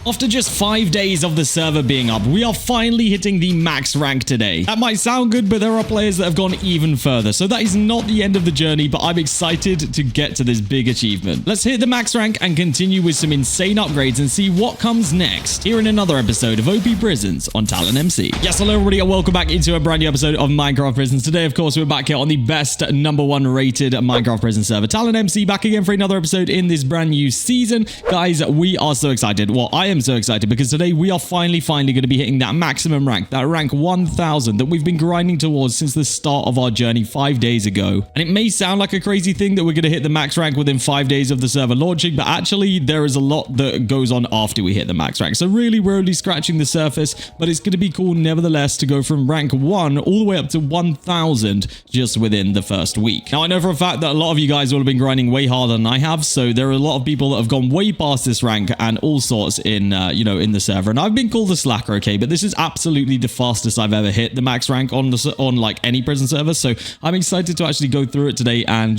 After just 5 days of the server being up, we are finally hitting the max rank today. That might sound good, but there are players that have gone even further, so that is not the end of the journey, but I'm excited to get to this big achievement. Let's hit the max rank and continue with some insane upgrades and see what comes next here in another episode of OP Prisons on TalonMC. Yes, hello everybody and welcome back into a brand new episode of Minecraft Prisons. Today, of course, we're back here on the best #1 rated Minecraft Prison server, TalonMC, back again for another episode in this brand new season. Guys, we are so excited. Well, I am so excited because today we are finally going to be hitting that maximum rank, that rank 1000 that we've been grinding towards since the start of our journey 5 days ago. And it may sound like a crazy thing that we're going to hit the max rank within 5 days of the server launching, but actually there is a lot that goes on after we hit the max rank. So really, we're only scratching the surface, but it's going to be cool nevertheless to go from rank 1 all the way up to 1000 just within the first week. Now, I know for a fact that a lot of you guys will have been grinding way harder than I have, so there are a lot of people that have gone way past this rank and all sorts in in the server, and I've been called a slacker, okay, but this is absolutely the fastest I've ever hit the max rank on like any prison server. So I'm excited to actually go through it today and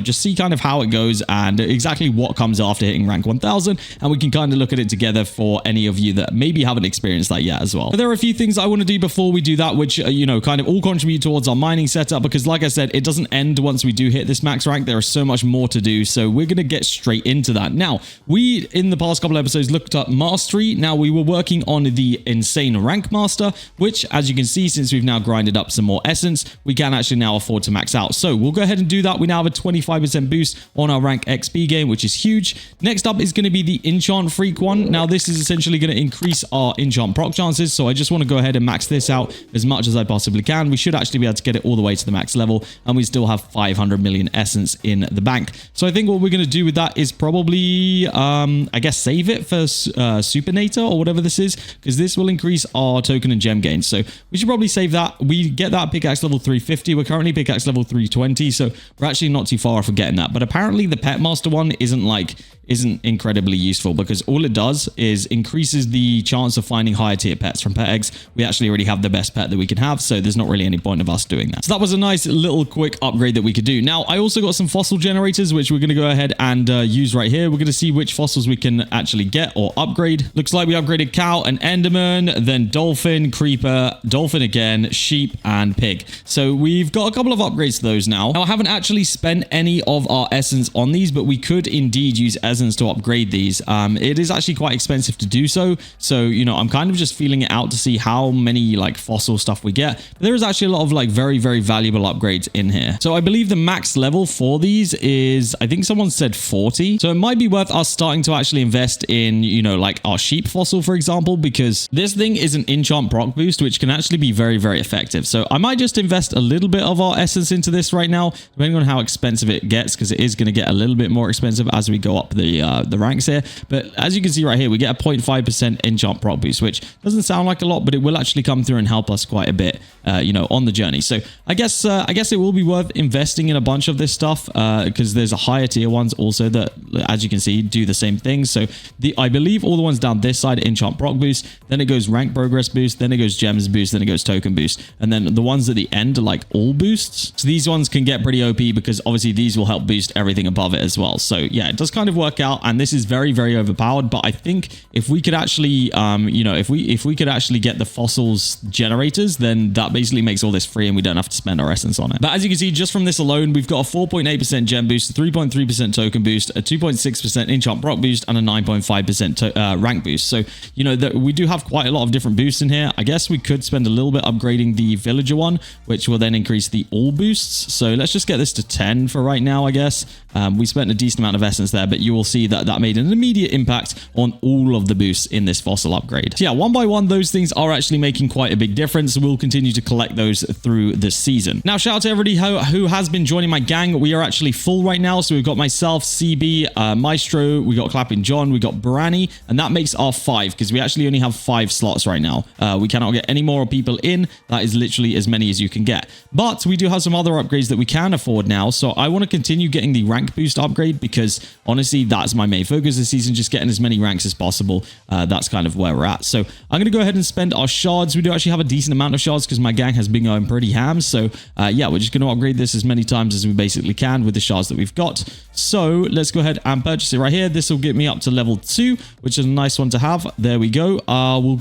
just see kind of how it goes and exactly what comes after hitting rank 1000, and we can kind of look at it together for any of you that maybe haven't experienced that yet as well. But there are a few things I want to do before we do that, which kind of all contribute towards our mining setup, because like I said, it doesn't end once we do hit this max rank. There is so much more to do, so we're going to get straight into that. Now, we in the past couple episodes looked at mastery. Now, we were working on the insane rank master, which, as you can see, since we've now grinded up some more essence, we can actually now afford to max out. So we'll go ahead and do that. We now have a 25% boost on our rank XP game, which is huge. Next up is going to be the enchant freak one. Now, this is essentially going to increase our enchant proc chances, so I just want to go ahead and max this out as much as I possibly can. We should actually be able to get it all the way to the max level, and we still have 500 million essence in the bank. So I think what we're going to do with that is probably, I guess, save it for Supernator or whatever this is, because this will increase our token and gem gains. So we should probably save that. We get that pickaxe level 350. We're currently pickaxe level 320, so we're actually not too far off of getting that. But apparently the pet master one isn't incredibly useful, because all it does is increases the chance of finding higher tier pets from pet eggs. We actually already have the best pet that we can have, so there's not really any point of us doing that. So that was a nice little quick upgrade that we could do. Now, I also got some fossil generators, which we're going to go ahead and use right here. We're going to see which fossils we can actually get or upgrade. Looks like we upgraded cow and enderman, then dolphin, creeper, dolphin again, sheep, and pig. So we've got a couple of upgrades to those now. Now, I haven't actually spent any of our essence on these, but we could indeed use essence to upgrade these. It is actually quite expensive to do so. So, I'm kind of just feeling it out to see how many like fossil stuff we get. But there is actually a lot of like very, very valuable upgrades in here. So I believe the max level for these is, I think someone said 40. So it might be worth us starting to actually invest in, like our sheep fossil, for example, because this thing is an enchant proc boost, which can actually be very, very effective. So I might just invest a little bit of our essence into this right now, depending on how expensive it gets, because it is going to get a little bit more expensive as we go up the ranks here. But as you can see right here, we get a 0.5% enchant proc boost, which doesn't sound like a lot, but it will actually come through and help us quite a bit, on the journey. So I guess it will be worth investing in a bunch of this stuff, because there's a higher tier ones also that, as you can see, do the same thing. So I believe all the ones down this side, enchant proc boost, then it goes rank progress boost, then it goes gems boost, then it goes token boost, and then the ones at the end are like all boosts. So these ones can get pretty OP, because obviously these will help boost everything above it as well. So yeah, it does kind of work out, and this is very, very overpowered. But I think if we could actually, if we could actually get the fossils generators, then that basically makes all this free, and we don't have to spend our essence on it. But as you can see, just from this alone, we've got a 4.8% gem boost, a 3.3% token boost, a 2.6% enchant proc boost, and a 9.5% rank boost. So we do have quite a lot of different boosts in here. I guess we could spend a little bit upgrading the villager one, which will then increase the all boosts. So let's just get this to 10 for right now, I guess. We spent a decent amount of essence there, but you will see that that made an immediate impact on all of the boosts in this fossil upgrade. So yeah, one by one, those things are actually making quite a big difference. We'll continue to collect those through the season. Now, shout out to everybody who has been joining my gang. We are actually full right now. So we've got myself, CB, Maestro, we got Clapping John, we got Brani, and that makes our 5, because we actually only have 5 slots right now. We cannot get any more people in. That is literally as many as you can get. But we do have some other upgrades that we can afford now. So I want to continue getting the rank boost upgrade, because honestly, that's my main focus this season, just getting as many ranks as possible. That's kind of where we're at. So I'm going to go ahead and spend our shards. We do actually have a decent amount of shards because my gang has been going pretty ham. So yeah, we're just going to upgrade this as many times as we basically can with the shards that we've got. So let's go ahead and purchase it right here. This will get me up to level 2, which which is a nice one to have. There we go. We'll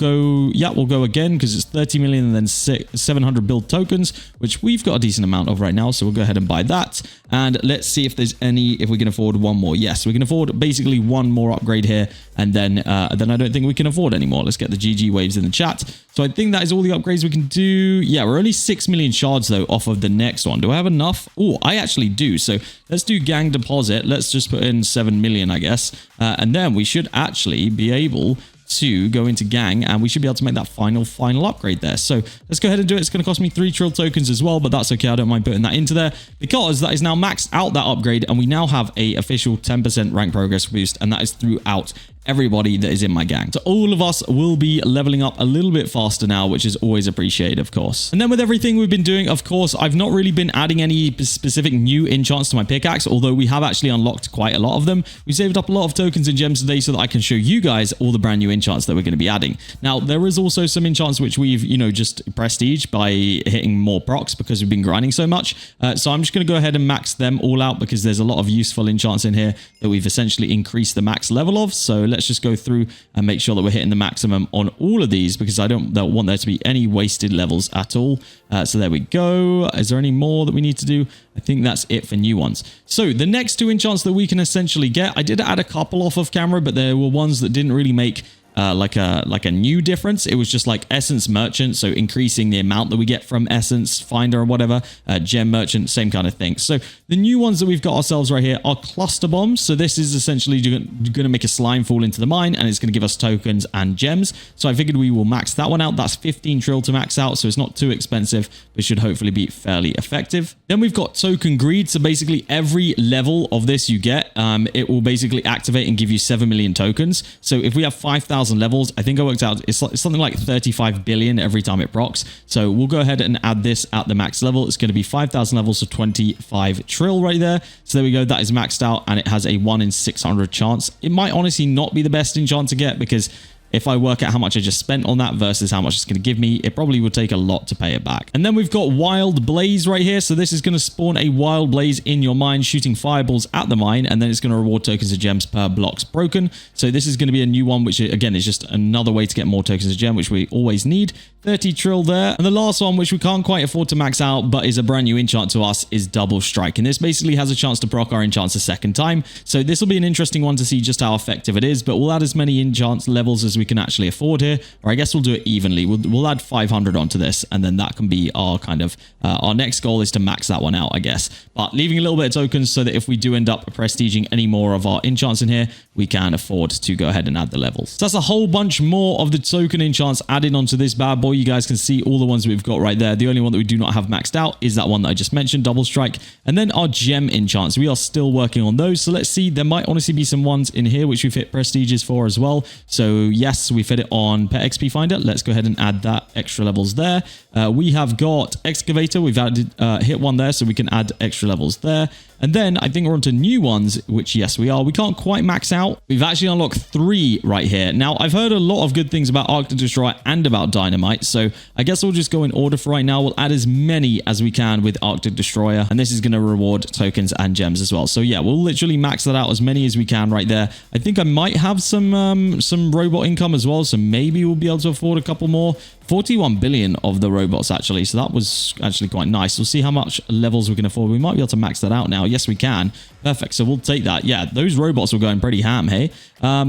go again because it's 30 million and then 700 build tokens, which we've got a decent amount of right now. So we'll go ahead and buy that. And let's see if there's if we can afford one more. Yes, we can afford basically one more upgrade here. And then I don't think we can afford anymore. Let's get the GG waves in the chat. So I think that is all the upgrades we can do. Yeah, we're only 6 million shards though off of the next one. Do I have enough? Oh, I actually do. So let's do gang deposit. Let's just put in 7 million, I guess. And then we should actually be able to go into gang, and we should be able to make that final upgrade there. So let's go ahead and do it. It's going to cost me 3 trill tokens as well, but that's okay. I don't mind putting that into there because that is now maxed out, that upgrade, and we now have a official 10% rank progress boost, and that is throughout everybody that is in my gang. So all of us will be leveling up a little bit faster now, which is always appreciated, of course. And then with everything we've been doing, of course, I've not really been adding any specific new enchants to my pickaxe, although we have actually unlocked quite a lot of them. We saved up a lot of tokens and gems today so that I can show you guys all the brand new enchants that we're going to be adding. Now, there is also some enchants which we've, just prestige by hitting more procs because we've been grinding so much. So I'm just going to go ahead and max them all out because there's a lot of useful enchants in here that we've essentially increased the max level of. So let's just go through and make sure that we're hitting the maximum on all of these because I don't want there to be any wasted levels at all. So there we go. Is there any more that we need to do? I think that's it for new ones. So the next 2 enchants that we can essentially get, I did add a couple off of camera, but there were ones that didn't really make like a new difference. It was just like Essence Merchant, so increasing the amount that we get from Essence Finder or whatever. Gem Merchant, same kind of thing. So the new ones that we've got ourselves right here are Cluster Bombs. So this is essentially going to make a slime fall into the mine, and it's going to give us tokens and gems. So I figured we will max that one out. That's 15 trill to max out, so it's not too expensive, but should hopefully be fairly effective. Then we've got Token Greed. So basically every level of this you get, it will basically activate and give you 7 million tokens. So if we have 5,000 levels, I think I worked out it's something like 35 billion every time it procs. So we'll go ahead and add this at the max level. It's going to be 5,000 levels, so 25 trill right there. So there we go. That is maxed out, and it has a 1 in 600 chance. It might honestly not be the best enchant to get because if I work out how much I just spent on that versus how much it's going to give me, it probably would take a lot to pay it back. And then we've got Wild Blaze right here. So this is going to spawn a Wild Blaze in your mine, shooting fireballs at the mine, and then it's going to reward tokens of gems per blocks broken. So this is going to be a new one, which again is just another way to get more tokens of gem, which we always need. 30 trill there. And the last one, which we can't quite afford to max out, but is a brand new enchant to us, is Double Strike. And this basically has a chance to proc our enchants a second time. So this will be an interesting one to see just how effective it is, but we'll add as many enchants levels as we can actually afford here, or I guess we'll do it evenly. We'll add 500 onto this, and then that can be our kind of our next goal is to max that one out, I guess, but leaving a little bit of tokens so that if we do end up prestiging any more of our enchants in here, we can afford to go ahead and add the levels. So that's a whole bunch more of the token enchants added onto this bad boy. You guys can see all the ones we've got right there. The only one that we do not have maxed out is that one that I just mentioned, Double Strike. And then our gem enchants, we are still working on those. So let's see, there might honestly be some ones in here which we've hit prestiges for as well. So yes, we've hit it on Pet XP Finder. Let's go ahead and add that extra levels there. We have got Excavator. We've added hit one there, so we can add extra levels there. And then I think we're onto new ones, which yes, we are. We can't quite max out. We've actually unlocked 3 right here. Now, I've heard a lot of good things about Arctic Destroyer and about Dynamite, so I guess we'll just go in order for right now. We'll add as many as we can with Arctic Destroyer, and this is going to reward tokens and gems as well. So yeah, we'll literally max that out as many as we can right there. I think I might have some robot income as well, so maybe we'll be able to afford a couple more. 41 billion of the robots actually, so that was actually quite nice. We'll see how much levels we can afford. We might be able to max that out now. Yes, we can. Perfect. So we'll take that. Yeah, those robots were going pretty ham, hey?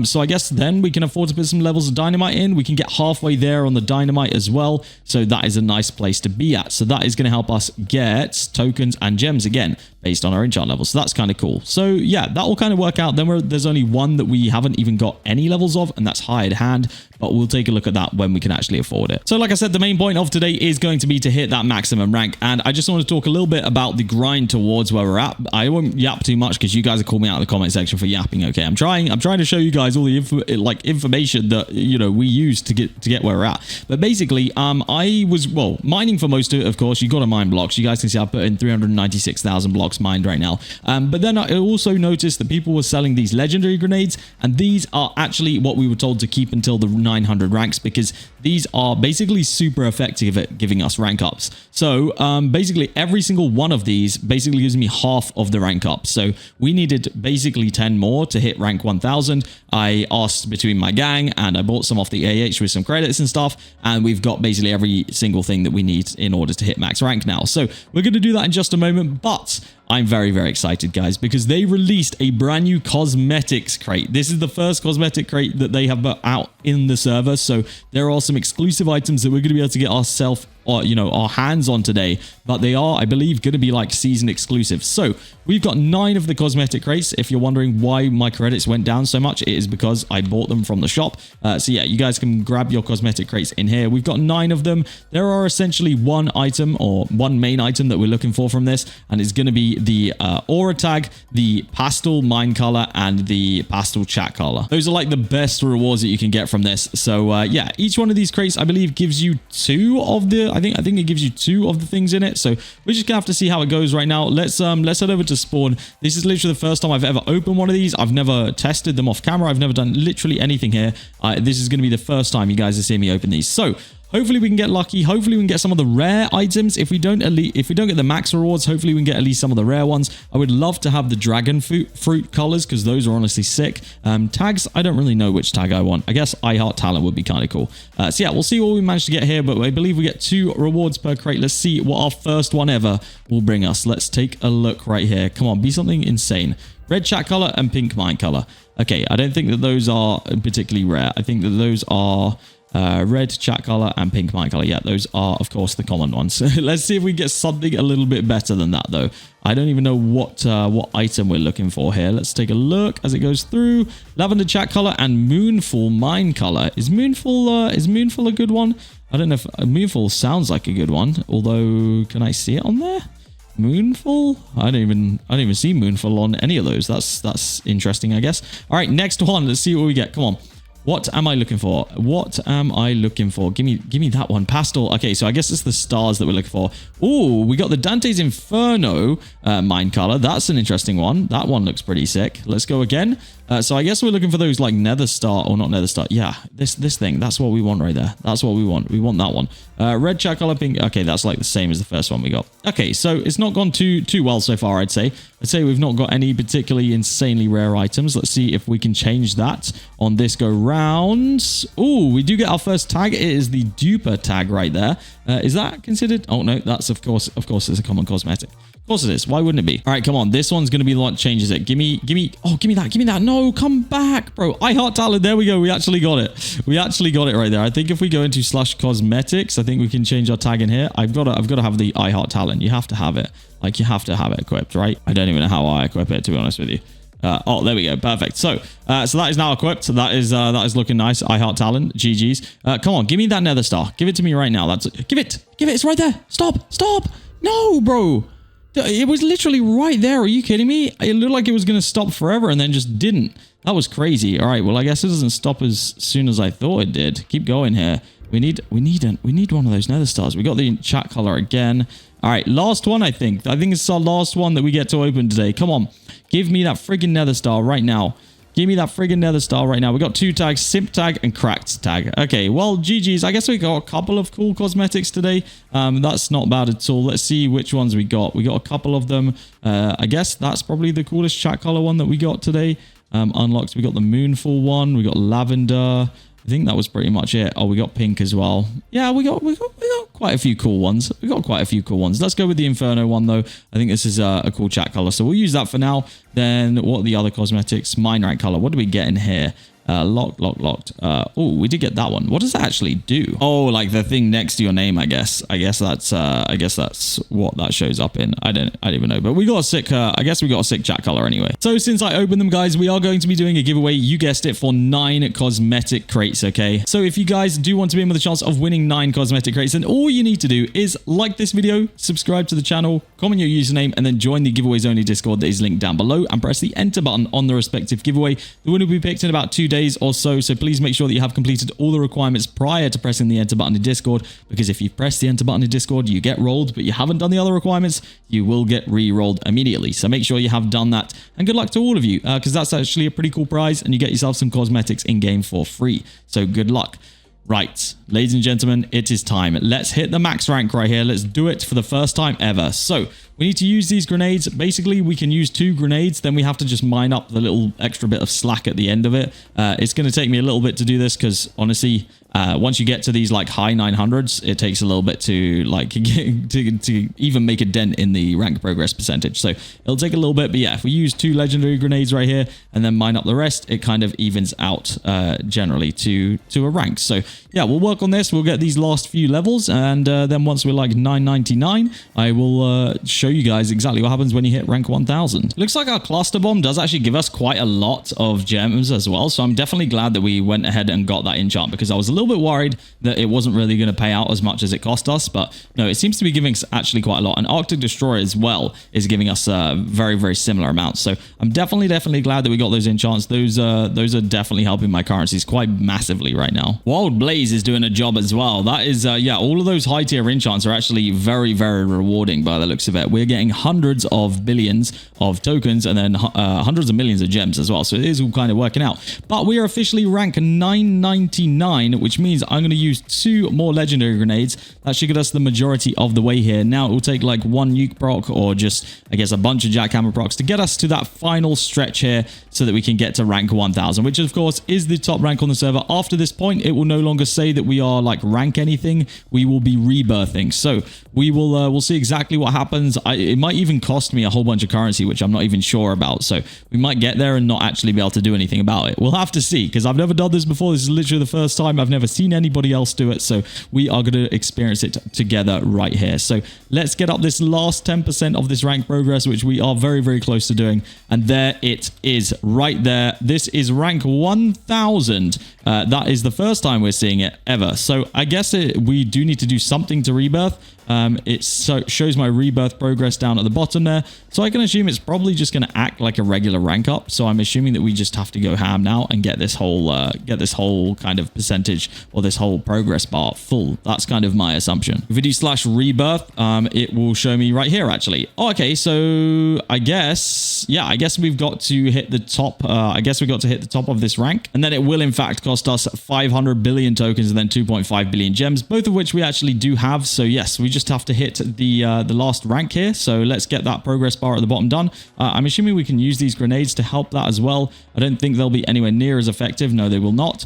So I guess then we can afford to put some levels of Dynamite in. We can get halfway there on the Dynamite as well. So that is a nice place to be at. So that is going to help us get tokens and gems again based on our enchant levels. So that's kind of cool. So yeah, that will kind of work out. Then there's only one that we haven't even got any levels of, and that's Hired Hand. But we'll take a look at that when we can actually afford it. So like I said, the main point of today is going to be to hit that maximum rank. And I just want to talk a little bit about the grind towards where we're at. I won't yap too much because you guys have called me out in the comment section for yapping. Okay, I'm trying to show you guys all the information that we use to get where we're at. But basically, I was mining for most of it. Of course, you got to mine blocks. You guys can see I put in 396,000 blocks mined right now. But then I also noticed that people were selling these legendary grenades, and these are actually what we were told to keep until the 900 ranks, because these are basically basically super effective at giving us rank ups. So basically every single one of these basically gives me half of the rank up. So we needed basically 10 more to hit rank 1000. I asked between my gang and I bought some off the AH with some credits and stuff. And we've got basically every single thing that we need in order to hit max rank now. So we're going to do that in just a moment, but I'm very, very excited, guys, because they released a brand new cosmetics crate. This is the first cosmetic crate that they have out in the server. So there are some exclusive items that we're going to be able to get ourselves, our hands on today, but they are, I believe, going to be like season exclusive. So we've got 9 of the cosmetic crates. If you're wondering why my credits went down so much, it is because I bought them from the shop. So yeah, you guys can grab your cosmetic crates in here. We've got 9 of them. There are essentially one item or one main item that we're looking for from this, and it's going to be the aura tag, the pastel mind color, and the pastel chat color. Those are like the best rewards that you can get from this. So yeah, each one of these crates, I believe, gives you 2 of the, I think it gives you 2 of the things in it. So we're just gonna have to see how it goes right now. Let's head over to spawn. This is literally the first time I've ever opened one of these. I've never tested them off camera. I've never done literally anything here. This is gonna be the first time you guys are seeing me open these. So hopefully we can get lucky. Hopefully we can get some of the rare items. If we don't get the max rewards, hopefully we can get at least some of the rare ones. I would love to have the dragon fruit colors because those are honestly sick. Tags, I don't really know which tag I want. I guess I Heart Talent would be kind of cool. So yeah, we'll see what we manage to get here, but I believe we get 2 rewards per crate. Let's see what our first one ever will bring us. Let's take a look right here. Come on, be something insane. Red chat color and pink mind color. Okay, I don't think that those are particularly rare. I think that those are red chat color and pink mind color. Yeah, those are of course the common ones. Let's see if we get something a little bit better than that though. I don't even know what item we're looking for here. Let's take a look as it goes through. Lavender chat color and Moonfall mind color. Is Moonfall a good one? I don't know if Moonfall sounds like a good one, although can I see it on there? Moonfall? I don't even see Moonfall on any of those. That's interesting, I guess. All right, next one. Let's see what we get. Come on. What am I looking for? What am I looking for? Give me that one. Pastel. Okay, so I guess it's the stars that we're looking for. Oh, we got the Dante's Inferno mind color. That's an interesting one. That one looks pretty sick. Let's go again. So I guess we're looking for those like Nether Star or not Nether Star. Yeah, this thing. That's what we want right there. That's what we want. We want that one. Red chat color, pink. Okay, that's like the same as the first one we got. Okay, so it's not gone too well so far, I'd say. I'd say we've not got any particularly insanely rare items. Let's see if we can change that on this go round. Oh, we do get our first tag. It is the duper tag right there. Is that considered? Oh no, that's of course it's a common cosmetic. Of course it is. Why wouldn't it be? All right, come on. This one's going to be the one that changes it. Give me that. No, come back, bro. I Heart Talent. There we go. We actually got it. We actually got it right there. I think if we go into /cosmetics, I think we can change our tag in here. I've got to have the I Heart Talent. You have to have it. Like you have to have it equipped, right? I don't even know how I equip it, to be honest with you. Oh, there we go. Perfect. So that is now equipped. So that is looking nice. I Heart Talent. GG's. Come on, give me that Nether Star. Give it to me right now. Give it. It's right there. Stop. No, bro. It was literally right there. Are you kidding me? It looked like it was going to stop forever and then just didn't. That was crazy. All right. Well, I guess it doesn't stop as soon as I thought it did. Keep going here. We need one of those Nether Stars. We got the chat color again. All right, last one, I think. It's our last one that we get to open today. Come on. Give me that friggin' Nether Star right now. Give me that friggin' Nether Star right now. We got 2 tags, Simp tag and Cracked tag. Okay, well, GG's. I guess we got a couple of cool cosmetics today. That's not bad at all. Let's see which ones we got. We got a couple of them. I guess that's probably the coolest chat color one that we got today. Unlocked. We got the Moonfall one. We got Lavender. I think that was pretty much it. Oh, we got pink as well. Yeah, we got quite a few cool ones. Let's go with the Inferno one, though. I think this is a cool chat color. So we'll use that for now. Then what are the other cosmetics? Mind rank color. What do we get in here? Locked. Oh, we did get that one. What does that actually do? Oh, like the thing next to your name, I guess. I guess that's what that shows up in. I don't even know. But we got a sick, I guess we got a sick chat color anyway. So since I opened them, guys, we are going to be doing a giveaway. You guessed it, for 9 cosmetic crates, okay? So if you guys do want to be in with a chance of winning 9 cosmetic crates, then all you need to do is like this video, subscribe to the channel, comment your username, and then join the giveaways only Discord that is linked down below, and press the enter button on the respective giveaway. The winner will be picked in about 2 days or so please make sure that you have completed all the requirements prior to pressing the enter button in Discord, because if you've pressed the enter button in Discord, you get rolled, but you haven't done the other requirements, you will get re-rolled immediately. So make sure you have done that, and good luck to all of you, because that's actually a pretty cool prize, and you get yourself some cosmetics in game for free. So good luck. Right, ladies and gentlemen, it is time. Let's hit the max rank right here. Let's do it for the first time ever. So we need to use these grenades. Basically, we can use 2 grenades. Then we have to just mine up the little extra bit of slack at the end of it. It's going to take me a little bit to do this because honestly, once you get to these like high 900s, it takes a little bit to like to even make a dent in the rank progress percentage. So it'll take a little bit, but yeah, if we use 2 legendary grenades right here and then mine up the rest, it kind of evens out generally to a rank. So yeah, we'll work on this. We'll get these last few levels, and then once we're like 999, I will show you guys exactly what happens when you hit rank 1000. Looks like our cluster bomb does actually give us quite a lot of gems as well, so I'm definitely glad that we went ahead and got that enchant, because I was a little bit worried that it wasn't really going to pay out as much as it cost us, but no, it seems to be giving us actually quite a lot. And Arctic Destroyer as well is giving us very, very similar amounts. So I'm definitely glad that we got those enchants. Those are definitely helping my currencies quite massively right now. Wild Blaze is doing a job as well. That is, yeah, all of those high tier enchants are actually very, very rewarding by the looks of it. We're getting hundreds of billions of tokens and then hundreds of millions of gems as well. So it is all kind of working out. But we are officially rank 999, which means I'm going to use 2 more legendary grenades. That should get us the majority of the way here. Now it will take like 1 nuke proc or just, I guess, a bunch of jackhammer procs to get us to that final stretch here so that we can get to rank 1000, which of course is the top rank on the server. After this point, it will no longer say that we are like rank anything. We will be rebirthing. So we will we'll see exactly what happens. It might even cost me a whole bunch of currency, which I'm not even sure about. So we might get there and not actually be able to do anything about it. We'll have to see, because I've never done this before. This is literally the first time. I've never seen anybody else do it. So we are going to experience it together right here. So let's get up this last 10% of this rank progress, which we are very, very close to doing. And there it is right there. This is rank 1000. That is the first time we're seeing it ever. So I guess we do need to do something to rebirth. It shows my rebirth progress down at the bottom there. So I can assume it's probably just going to act like a regular rank up. So I'm assuming that we just have to go ham now and get this whole kind of percentage, or this whole progress bar full. That's kind of my assumption. If we do /rebirth, it will show me right here actually. Oh, okay. So I guess we've got to hit the top. I guess we got to hit the top of this rank, and then it will in fact cost us 500 billion tokens and then 2.5 billion gems, both of which we actually do have. So yes, we just have to hit the last rank here. So let's get that progress bar at the bottom done. I'm assuming we can use these grenades to help that as well. I don't think they'll be anywhere near as effective. No, they will not.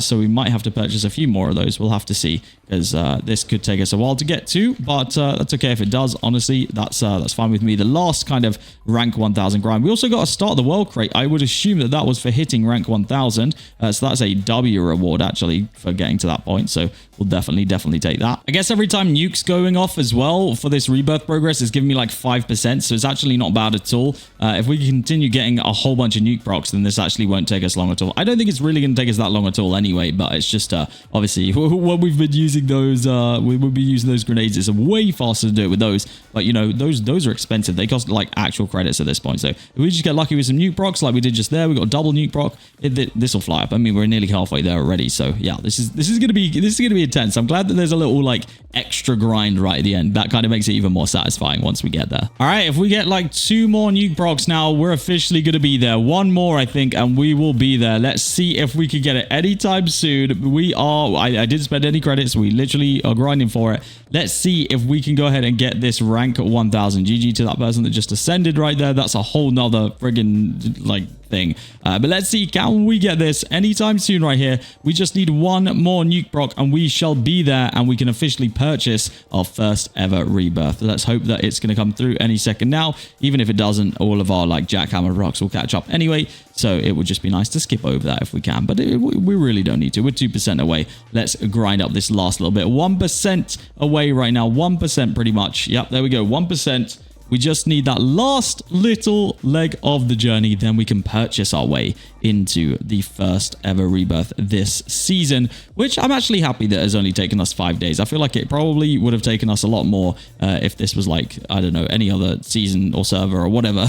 So we might have to purchase a few more of those. We'll have to see, because this could take us a while to get to, but that's okay if it does. Honestly, that's fine with me. The last kind of rank 1000 grind. We also got to start the world crate. I would assume that was for hitting rank 1000. So that's a W reward actually for getting to that point. So we'll definitely take that. I guess every time nuke's going off as well for this rebirth progress, it's giving me like 5%. So it's actually not bad at all. If we continue getting a whole bunch of nuke procs, then this actually won't take us long at all. I don't think it's really going to take us that long at all anyway, but it's just obviously when we've been using those, we will be using those grenades. It's way faster to do it with those, but you know, those are expensive. They cost like actual credits at this point. So if we just get lucky with some nuke procs like we did just there, we got a double nuke proc, this will fly up. I mean, we're nearly halfway there already. So yeah, this is going to be intense. I'm glad that there's a little like extra grind right at the end. That kind of makes it even more satisfying once we get there. All right, if we get like 2 more nuke procs now, we're officially going to be there. 1 more, I think, and we will be there. Let's see if we can get it anytime soon. We are, I didn't spend any credits. We literally are grinding for it. Let's see if we can go ahead and get this rank 1000. GG to that person that just ascended right there. That's a whole nother friggin' like thing. But let's see, can we get this anytime soon right here? We just need 1 more nuke proc and we shall be there, and we can officially purchase our first ever rebirth. Let's hope that it's going to come through any second now. Even if it doesn't, all of our like jackhammer procs will catch up anyway. So it would just be nice to skip over that if we can, but we really don't need to. We're 2% away. Let's grind up this last little bit. 1% away right now. 1% pretty much. Yep, there we go. 1%. We just need that last little leg of the journey. Then we can purchase our way into the first ever rebirth this season, which I'm actually happy that has only taken us 5 days. I feel like it probably would have taken us a lot more if this was like, I don't know, any other season or server or whatever.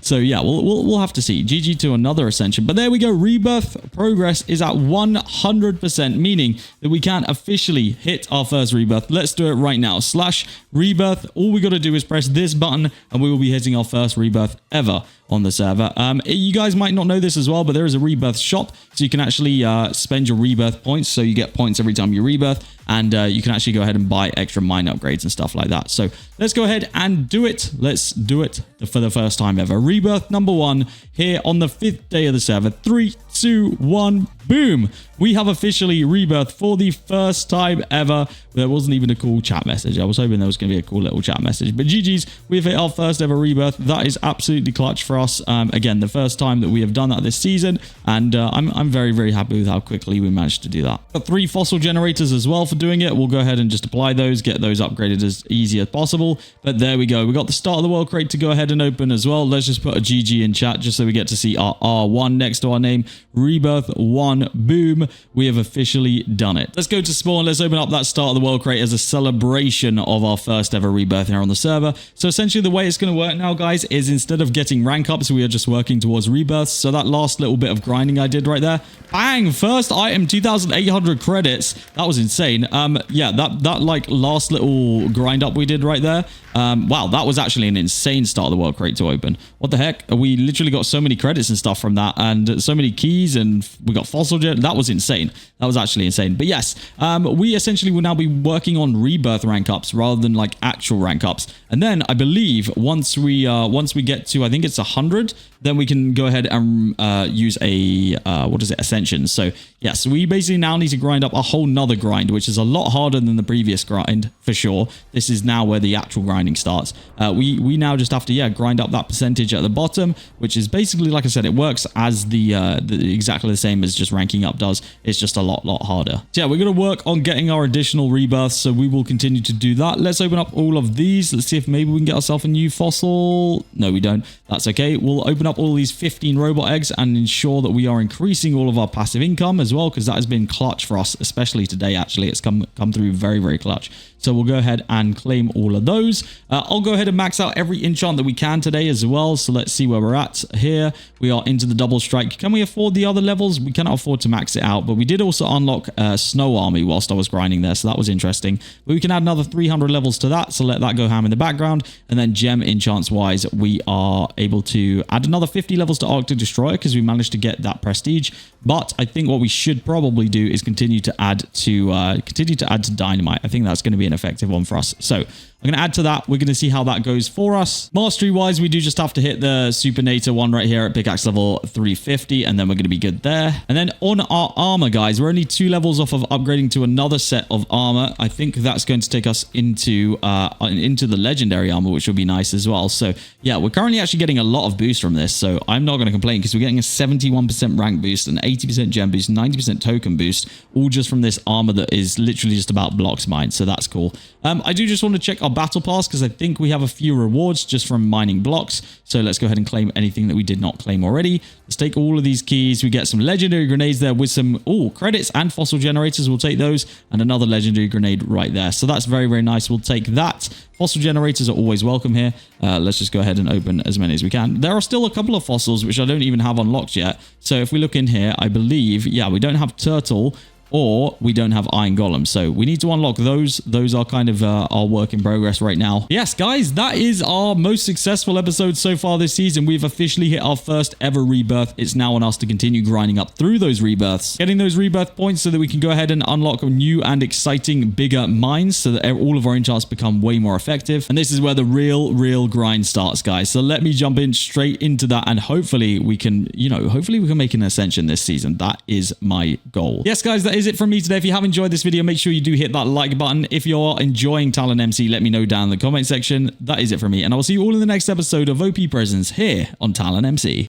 So yeah, we'll have to see. GG to another ascension. But there we go. Rebirth progress is at 100%, meaning that we can officially hit our first rebirth. Let's do it right now. /rebirth. All we got to do is press this button and we will be hitting our first rebirth ever on the server. You guys might not know this as well, but there is a Rebirth shop. So you can actually spend your Rebirth points. So you get points every time you Rebirth. And you can actually go ahead and buy extra mine upgrades and stuff like that. So let's go ahead and do it. Let's do it for the first time ever. Rebirth number 1 here on the 5th day of the server. 3, 2, 1, boom. We have officially Rebirth for the first time ever. There wasn't even a cool chat message. I was hoping there was going to be a cool little chat message. But GG's, we've hit our first ever Rebirth. That is absolutely clutch for us. Again, the first time that we have done that this season. And I'm very, very happy with how quickly we managed to do that. Got 3 fossil generators as well for doing it. We'll go ahead and just apply those, get those upgraded as easy as possible. But there we go. We got the start of the world crate to go ahead and open as well. Let's just put a GG in chat just so we get to see our R1 next to our name. Rebirth 1, boom. We have officially done it. Let's go to spawn. Let's open up that start of the world crate as a celebration of our first ever Rebirth here on the server. So essentially the way it's going to work now, guys, is instead of getting rank ups, we are just working towards Rebirths. So that last little bit of grinding I did right there, bang, first item, 2,800 credits. That was insane. Yeah, that like last little grind up we did right there. Wow, that was actually an insane start of the world crate to open. What the heck? We literally got so many credits and stuff from that, and so many keys, and we got fossil jet. That was insane. That was actually insane. But yes, we essentially will now be working on Rebirth rank ups rather than like actual rank ups. And then I believe once we get to, I think it's 100, then we can go ahead and use a what is it, Ascension. So yes, we basically now need to grind up a whole nother grind, which is a lot harder than the previous grind for sure. This is now where the actual grinding starts. We now just have to grind up that percentage at the bottom, which is basically, like I said, it works as the exactly the same as just ranking up does. It's just a lot harder. So yeah, we're going to work on getting our additional rebirths, so we will continue to do that. Let's open up all of these. Let's see if maybe we can get ourselves a new fossil. No, we don't. That's okay. We'll open up all these 15 robot eggs and ensure that we are increasing all of our passive income as well, because that has been clutch for us, especially today. Actually, it's come through very clutch. So we'll go ahead and claim all of those. I'll go ahead and max out every enchant that we can today as well. So let's see where we're at here. We are into the double strike. Can we afford the other levels? We cannot afford to max it out, but we did also unlock Snow Army whilst I was grinding there. So that was interesting. But we can add another 300 levels to that. So let that go ham in the background. And then gem enchants wise, we are able to add another 50 levels to Arctic Destroyer because we managed to get that prestige. But I think what we should probably do is continue to add to Dynamite. I think that's going to be an effective one for us. So I'm going to add to that. We're going to see how that goes for us. Mastery wise, we do just have to hit the Supinator one right here at pickaxe level 350, and then we're going to be good there. And then on our armor, guys, we're only 2 levels off of upgrading to another set of armor. I think that's going to take us into the legendary armor, which will be nice as well. So yeah, we're currently actually getting a lot of boost from this, so I'm not going to complain because we're getting a 71% rank boost, an 80% gem boost, 90% token boost, all just from this armor that is literally just about blocks mined. So that's cool. I do just want to check our battle pass because I think we have a few rewards just from mining blocks. So let's go ahead and claim anything that we did not claim already. Let's take all of these keys. We get some legendary grenades there with some credits and fossil generators. We'll take those, and another legendary grenade right there. So that's very nice. We'll take that. Fossil generators are always welcome here. Let's just go ahead and open as many as we can. There are still a couple of fossils which I don't even have unlocked yet. So if we look in here, I believe, yeah, we don't have turtle, or we don't have Iron Golem. So we need to unlock those. Those are kind of our work in progress right now. Yes, guys, that is our most successful episode so far this season. We've officially hit our first ever rebirth. It's now on us to continue grinding up through those rebirths, getting those rebirth points so that we can go ahead and unlock new and exciting bigger mines so that all of our enchants become way more effective. And this is where the real grind starts, guys. So let me jump in straight into that, and hopefully we can, hopefully we can make an ascension this season. That is my goal. Yes, guys, that is it from me today. If you have enjoyed this video, make sure you do hit that like button. If you're enjoying TalonMC, let me know down in the comment section. That is it from me, and I will see you all in the next episode of OP Presence here on TalonMC.